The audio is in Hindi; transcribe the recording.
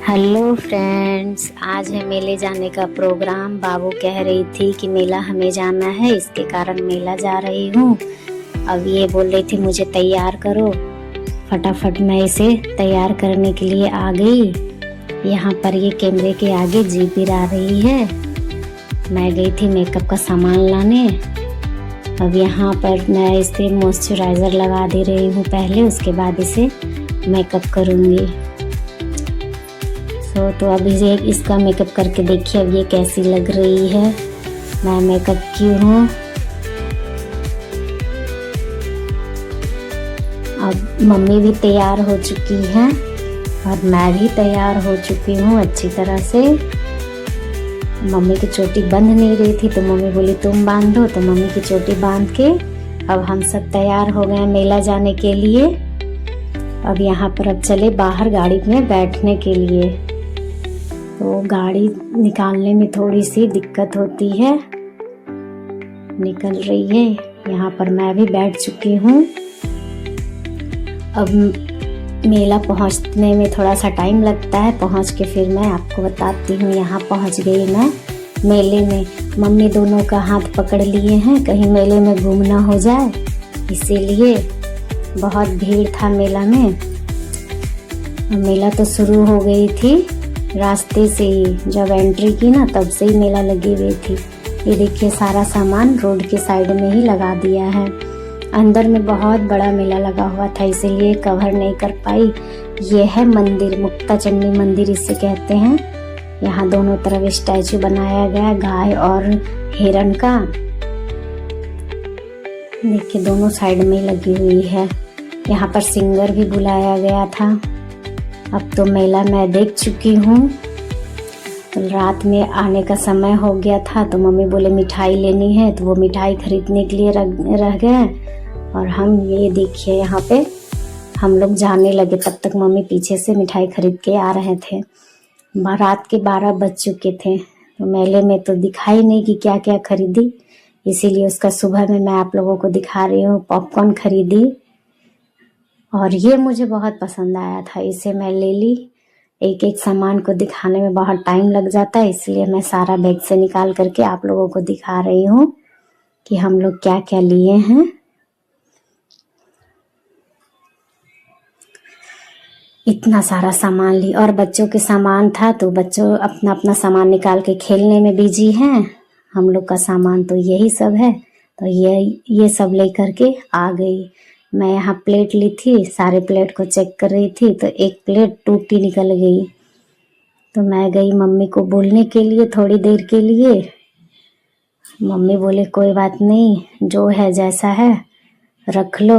हेलो फ्रेंड्स, आज है मेले जाने का प्रोग्राम। बाबू कह रही थी कि मेला हमें जाना है, इसके कारण मेला जा रही हूँ। अब ये बोल रही थी मुझे तैयार करो। फटाफट मैं इसे तैयार करने के लिए आ गई। यहाँ पर ये कैमरे के आगे जीप गिरा रही है। मैं गई थी मेकअप का सामान लाने। अब यहाँ पर मैं इसे मॉइस्चराइज़र लगा दे रही हूँ पहले, उसके बाद इसे मेकअप करूँगी। तो अभी ये इसका मेकअप करके देखिए अब ये कैसी लग रही है। मैं मेकअप की हूँ। अब मम्मी भी तैयार हो चुकी है और मैं भी तैयार हो चुकी हूँ अच्छी तरह से। मम्मी की चोटी बंध नहीं रही थी तो मम्मी बोली तुम बांध दो, तो मम्मी की चोटी बांध के अब हम सब तैयार हो गए मेला जाने के लिए। अब यहाँ पर अब चले बाहर गाड़ी में बैठने के लिए। तो गाड़ी निकालने में थोड़ी सी दिक्कत होती है। निकल रही है। यहाँ पर मैं भी बैठ चुकी हूँ। अब मेला पहुँचने में थोड़ा सा टाइम लगता है। पहुँच के फिर मैं आपको बताती हूँ। यहाँ पहुँच गई मैं मेले में। मम्मी दोनों का हाथ पकड़ लिए हैं, कहीं मेले में गुम ना हो जाए, इसीलिए बहुत भीड़ था मेला में। मेला तो शुरू हो गई थी रास्ते से ही, जब एंट्री की ना तब से ही मेला लगी हुई थी। ये देखिए सारा सामान रोड के साइड में ही लगा दिया है। अंदर में बहुत बड़ा मेला लगा हुआ था, इसीलिए कवर नहीं कर पाई। ये है मंदिर, मुक्ता चंडी मंदिर इसे कहते हैं। यहाँ दोनों तरफ स्टैचू बनाया गया गाय और हिरण का। देखिए दोनों साइड में लगी हुई है। यहाँ पर सिंगर भी बुलाया गया था। अब तो मेला मैं देख चुकी हूँ। तो रात में आने का समय हो गया था तो मम्मी बोले मिठाई लेनी है, तो वो मिठाई खरीदने के लिए रह गए। और हम ये देखिए यहाँ पे हम लोग जाने लगे, तब तक मम्मी पीछे से मिठाई खरीद के आ रहे थे। रात के 12 बज चुके थे। तो मेले में तो दिखाई नहीं कि क्या क्या खरीदी, इसीलिए उसका सुबह में मैं आप लोगों को दिखा रही हूँ। पॉपकॉर्न खरीदी और ये मुझे बहुत पसंद आया था, इसे मैं ले ली। एक एक सामान को दिखाने में बहुत टाइम लग जाता है, इसलिए मैं सारा बैग से निकाल करके आप लोगों को दिखा रही हूँ कि हम लोग क्या क्या लिए हैं। इतना सारा सामान ली और बच्चों के सामान था तो बच्चों अपना अपना सामान निकाल के खेलने में बिजी हैं। हम लोग का सामान तो यही सब है, तो ये सब ले करके आ गई। मैं यहाँ प्लेट ली थी, सारे प्लेट को चेक कर रही थी तो एक प्लेट टूटी निकल गई। तो मैं गई मम्मी को बोलने के लिए थोड़ी देर के लिए। मम्मी बोले कोई बात नहीं, जो है जैसा है रख लो।